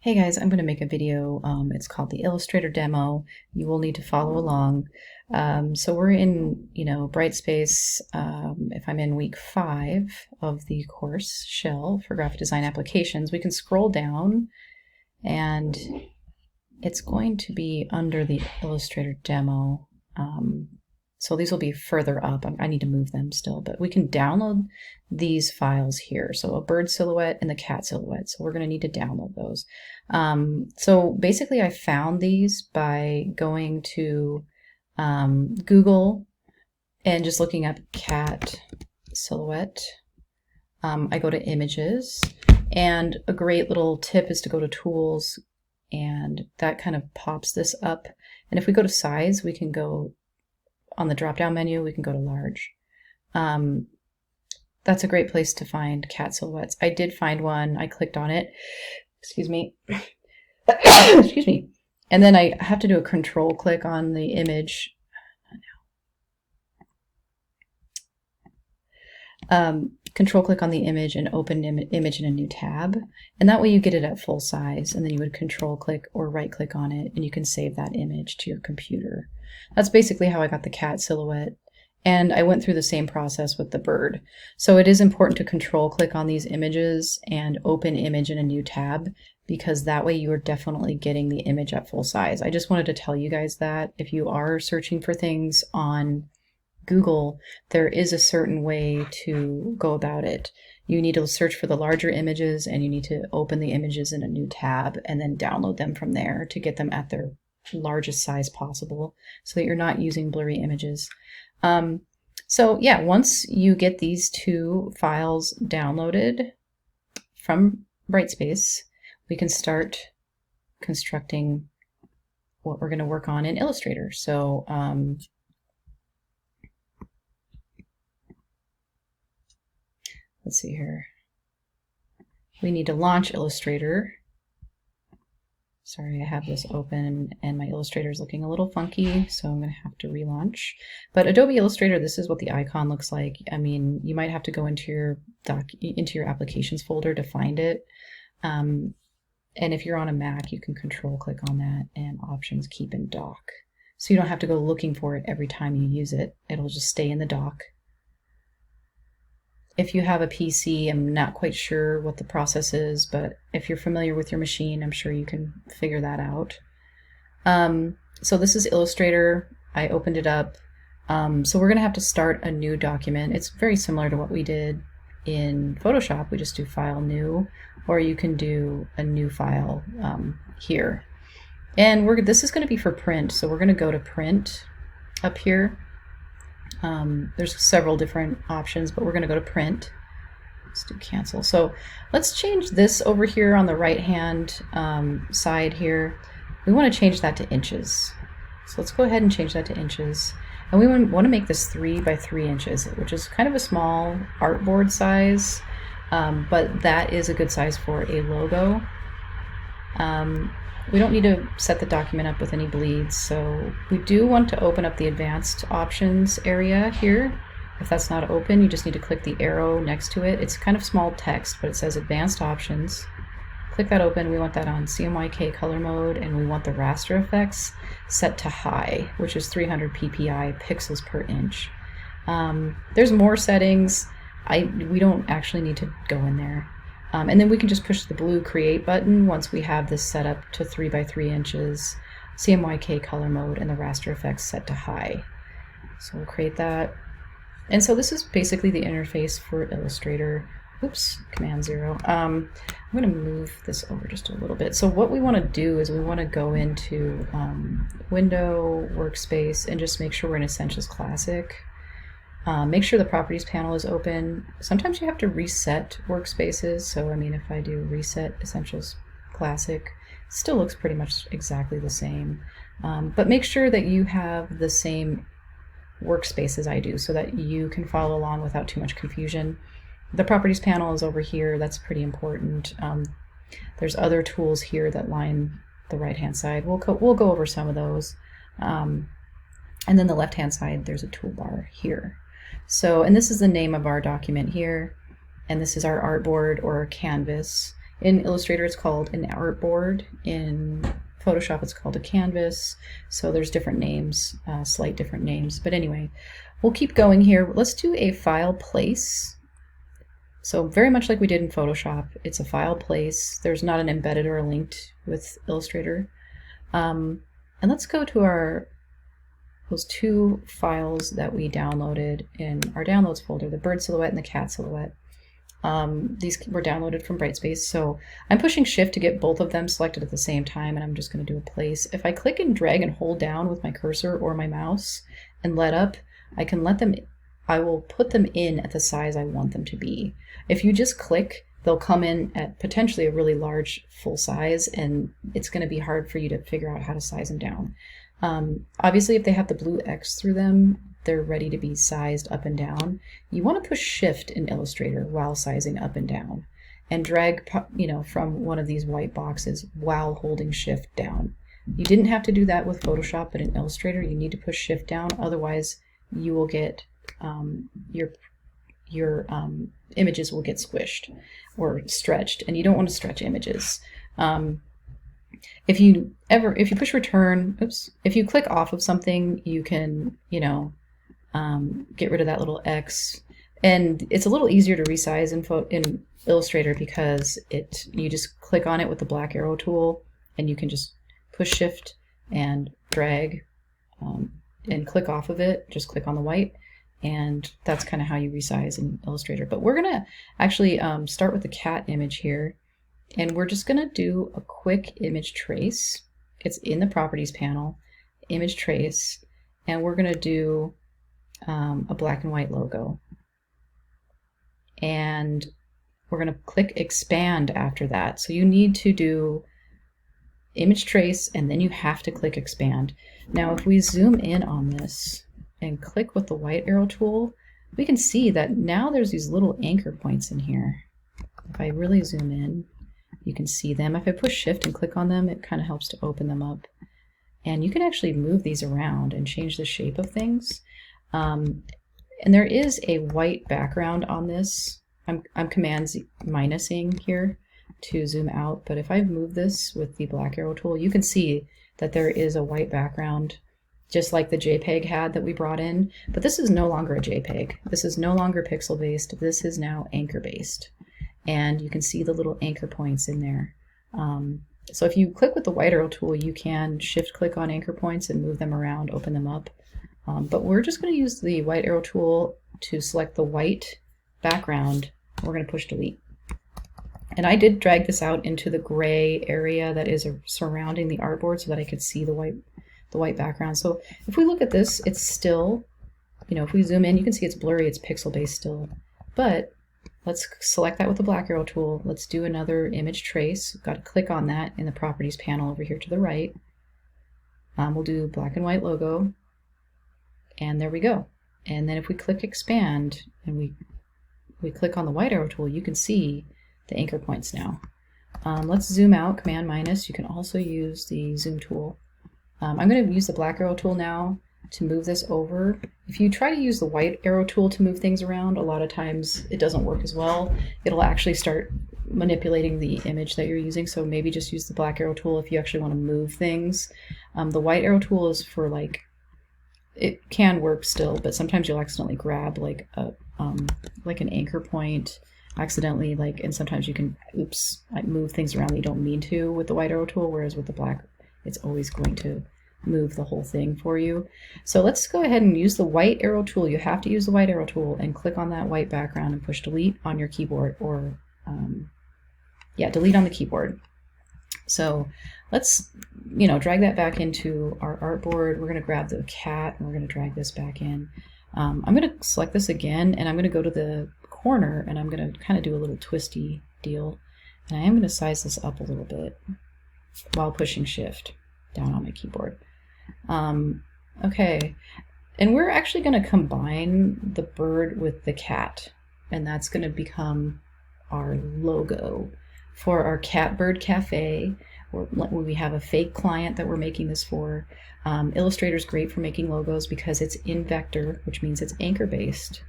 Hey guys, I'm going to make a video. It's called the Illustrator demo. You will need to follow along. So we're in, Brightspace. If I'm in week 5 of the course shell for graphic design applications, we can scroll down and it's going to be under the Illustrator demo. So these will be further up. I need to move them still, but we can download these files here. So a bird silhouette and the cat silhouette. So we're going to need to download those. So basically I found these by going to Google and just looking up cat silhouette. I go to images, and a great little tip is to go to tools, and that kind of pops this up. And if we go to size, we can go on the drop-down menu, we can go to large. That's a great place to find cat silhouettes. I did find one. I clicked on it. Excuse me. Excuse me. And then I have to do a control click on the image. Control click on the image and open image in a new tab. And that way you get it at full size. And then you would control click or right click on it, and you can save that image to your computer. That's basically how I got the cat silhouette. And I went through the same process with the bird. So it is important to control click on these images and open image in a new tab, because that way you are definitely getting the image at full size. I just wanted to tell you guys that if you are searching for things on Google, there is a certain way to go about it. You need to search for the larger images, and you need to open the images in a new tab and then download them from there to get them at their largest size possible, so that you're not using blurry images. So yeah, once you get these two files downloaded from Brightspace, we can start constructing what we're going to work on in Illustrator. So let's see here. We need to launch Illustrator. Sorry, I have this open and my Illustrator is looking a little funky, so I'm going to have to relaunch. But Adobe Illustrator, this is what the icon looks like. I mean, you might have to go into your applications folder to find it. And if you're on a Mac, you can control click on that and options keep in dock. So you don't have to go looking for it every time you use it. It'll just stay in the dock. If you have a PC, I'm not quite sure what the process is, but if you're familiar with your machine, I'm sure you can figure that out. So this is Illustrator. I opened it up. So we're going to have to start a new document. It's very similar to what we did in Photoshop. We just do File, New, or you can do a new file here. And this is going to be for print, so we're going to go to Print up here. There's several different options, but we're going to go to print. Let's do cancel. So let's change this over here on the right hand side here. We want to change that to inches. So let's go ahead and change that to inches. And we want to make this 3 by 3 inches, which is kind of a small artboard size, but that is a good size for a logo. We don't need to set the document up with any bleeds, so we do want to open up the advanced options area here. If that's not open, you just need to click the arrow next to it. It's kind of small text, but it says advanced options. Click that open. We want that on CMYK color mode, and we want the raster effects set to high, which is 300 ppi, pixels per inch. There's more settings. We don't actually need to go in there. And then we can just push the blue create button once we have this set up to 3 by 3 inches, CMYK color mode, and the raster effects set to high. So we'll create that. And so this is basically the interface for Illustrator. Oops, Command 0. I'm going to move this over just a little bit. So what we want to do is we want to go into Window, Workspace, and just make sure we're in Essentials Classic. Make sure the Properties panel is open. Sometimes you have to reset workspaces. So, I mean, if I do Reset Essentials Classic, it still looks pretty much exactly the same. But make sure that you have the same workspace as I do so that you can follow along without too much confusion. The Properties panel is over here. That's pretty important. There's other tools here that line the right-hand side. We'll go over some of those. And then the left-hand side, there's a toolbar here. So, and this is the name of our document here, and this is our artboard or canvas. In Illustrator, it's called an artboard. In Photoshop, it's called a canvas. So there's different names, slight different names. But anyway, we'll keep going here. Let's do a file place. So very much like we did in Photoshop, it's a file place. There's not an embedded or a linked with Illustrator. And let's go to those two files that we downloaded in our downloads folder, the bird silhouette and the cat silhouette. These were downloaded from Brightspace, so I'm pushing Shift to get both of them selected at the same time, and I'm just going to do a place. If I click and drag and hold down with my cursor or my mouse and let up, I will put them in at the size I want them to be. If you just click, they'll come in at potentially a really large full size, and it's going to be hard for you to figure out how to size them down. Obviously, if they have the blue X through them, they're ready to be sized up and down. You want to push Shift in Illustrator while sizing up and down, and drag, from one of these white boxes while holding Shift down. You didn't have to do that with Photoshop, but in Illustrator, you need to push Shift down. Otherwise, you will get your images will get squished or stretched, and you don't want to stretch images. If you push return, if you click off of something, you can, get rid of that little X. And it's a little easier to resize in Illustrator because you just click on it with the black arrow tool, and you can just push Shift and drag and click off of it. Just click on the white, and that's kind of how you resize in Illustrator. But we're gonna actually start with the cat image here, and we're just gonna do a quick image trace. It's in the properties panel, image trace, and we're gonna do a black and white logo. And we're gonna click expand after that. So you need to do image trace, and then you have to click expand. Now, if we zoom in on this and click with the white arrow tool, we can see that now there's these little anchor points in here. If I really zoom in, you can see them. If I push Shift and click on them, it kind of helps to open them up. And you can actually move these around and change the shape of things. And there is a white background on this. I'm Command minusing here to zoom out, but if I move this with the black arrow tool, you can see that there is a white background, just like the JPEG had that we brought in. But this is no longer a JPEG. This is no longer pixel based. This is now anchor based. And you can see the little anchor points in there. So if you click with the white arrow tool, you can shift click on anchor points and move them around, open them up. But we're just going to use the white arrow tool to select the white background. We're going to push delete. And I did drag this out into the gray area that is surrounding the artboard so that I could see the white background. So if we look at this, it's still, if we zoom in, you can see it's blurry, it's pixel based still. But let's select that with the black arrow tool. Let's do another image trace. We've got to click on that in the properties panel over here to the right. We'll do black and white logo. And there we go. And then if we click expand and we click on the white arrow tool, you can see the anchor points now. Let's zoom out, Command minus. You can also use the zoom tool. I'm going to use the black arrow tool now to move this over. If you try to use the white arrow tool to move things around, a lot of times it doesn't work as well. It'll actually start manipulating the image that you're using, so maybe just use the black arrow tool if you actually want to move things. The white arrow tool is for it can work still, but sometimes you'll accidentally grab like an anchor point accidentally, and sometimes you can move things around that you don't mean to with the white arrow tool, whereas with the black it's always going to move the whole thing for you. So let's go ahead and use the white arrow tool. You have to use the white arrow tool and click on that white background and push delete on your keyboard, or delete on the keyboard. So let's drag that back into our artboard. We're going to grab the cat and we're going to drag this back in. I'm going to select this again, and I'm going to go to the corner, and I'm going to kind of do a little twisty deal, and I am going to size this up a little bit while pushing Shift down on my keyboard. Okay, and we're actually going to combine the bird with the cat, and that's going to become our logo for our Catbird Cafe, or when we have a fake client that we're making this for. Illustrator is great for making logos because it's in vector, which means it's anchor based.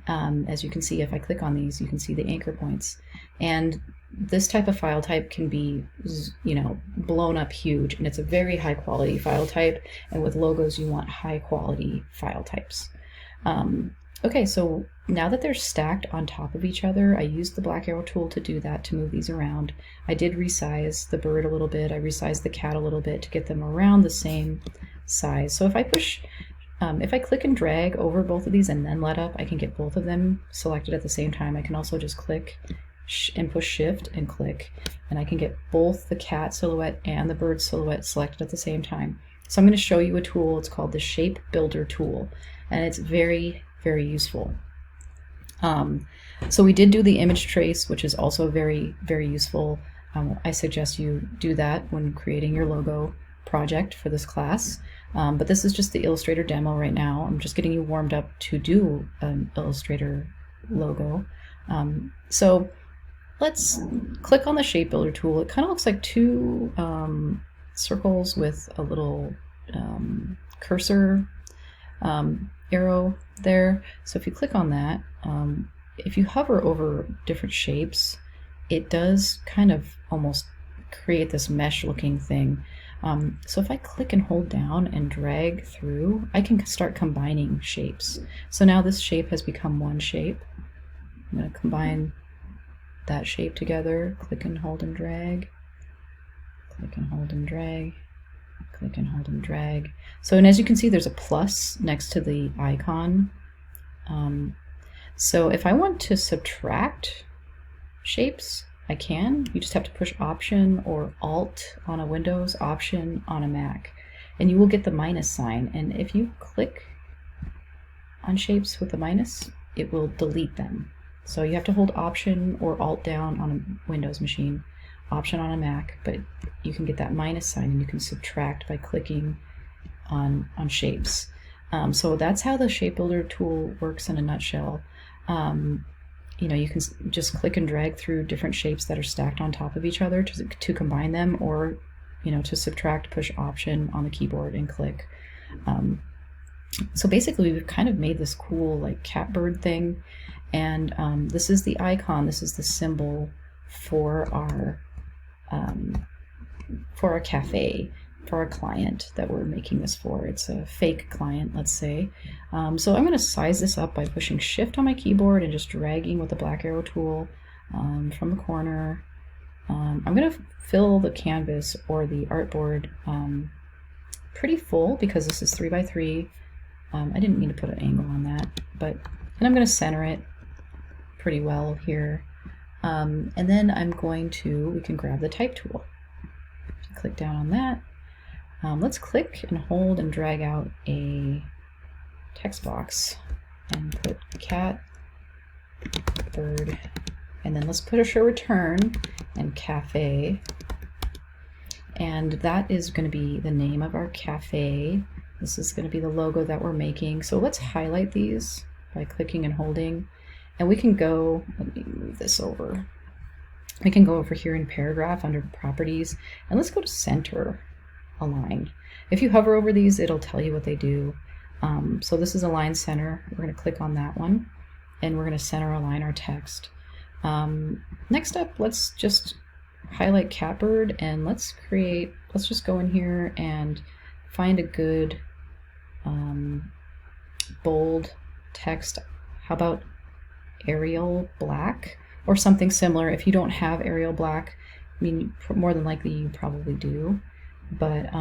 As you can see, if I click on these, you can see the anchor points. And this type of file type can be, you know, blown up huge, and it's a very high quality file type. And with logos, you want high quality file types. Okay, so now that they're stacked on top of each other, I used the black arrow tool to do that, to move these around. I did resize the bird a little bit. I resized the cat a little bit to get them around the same size. So if I push, if I click and drag over both of these and then let up, I can get both of them selected at the same time. I can also just click and push shift and click, and I can get both the cat silhouette and the bird silhouette selected at the same time. So I'm going to show you a tool. It's called the Shape Builder tool, and it's very, very useful. So we did do the image trace, which is also very, very useful. I suggest you do that when creating your logo project for this class. But this is just the Illustrator demo right now. I'm just getting you warmed up to do an Illustrator logo. So let's click on the Shape Builder tool. It kind of looks like two circles with a little cursor arrow there. So if you click on that, if you hover over different shapes, it does kind of almost create this mesh looking thing. So if I click and hold down and drag through, I can start combining shapes. So now this shape has become one shape. I'm going to combine that shape together, click and hold and drag, click and hold and drag, click and hold and drag. So, and as you can see, there's a plus next to the icon. So if I want to subtract shapes, I can. You just have to push Option or Alt on a Windows, Option on a Mac, and you will get the minus sign. And if you click on shapes with the minus, it will delete them. So you have to hold Option or Alt down on a Windows machine, Option on a Mac, but you can get that minus sign and you can subtract by clicking on shapes. So that's how the Shape Builder tool works in a nutshell. You know, you can just click and drag through different shapes that are stacked on top of each other to combine them, or, you know, to subtract, push Option on the keyboard and click. So basically we've kind of made this cool like cat bird thing, and this is the icon, this is the symbol for our cafe, for our client that we're making this for. It's a fake client, let's say. So I'm going to size this up by pushing shift on my keyboard and just dragging with the black arrow tool from the corner. I'm going to fill the canvas or the artboard pretty full because this is 3 by 3. I didn't mean to put an angle on that, and I'm going to center it pretty well here. And then I'm going to, we can grab the type tool. Click down on that. Let's click and hold and drag out a text box and put cat, bird, and then let's push a return and cafe. And that is going to be the name of our cafe. This is going to be the logo that we're making. So let's highlight these by clicking and holding. And we can go, let me move this over. We can go over here in paragraph under properties, and let's go to center align. If you hover over these, it'll tell you what they do. So this is align center. We're going to click on that one, and we're going to center align our text. Next up, let's just highlight catbird, and let's just go in here and find a good bold text. How about Arial black or something similar? If you don't have Arial black, I mean, more than likely you probably do, but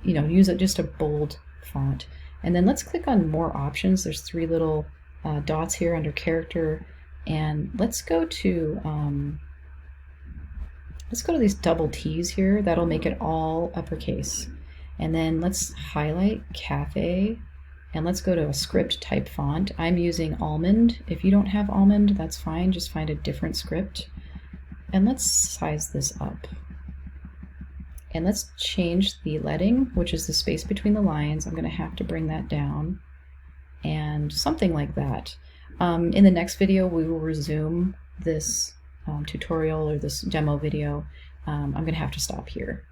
you know, use it just a bold font. And then let's click on more options. There's 3 little dots here under character, and let's go to these double T's here. That'll make it all uppercase. And then let's highlight cafe, and let's go to a script type font. I'm using Almond. If you don't have Almond, that's fine. Just find a different script. And let's size this up. And let's change the leading, which is the space between the lines. I'm going to have to bring that down, and something like that. In the next video, we will resume this tutorial or this demo video. I'm going to have to stop here.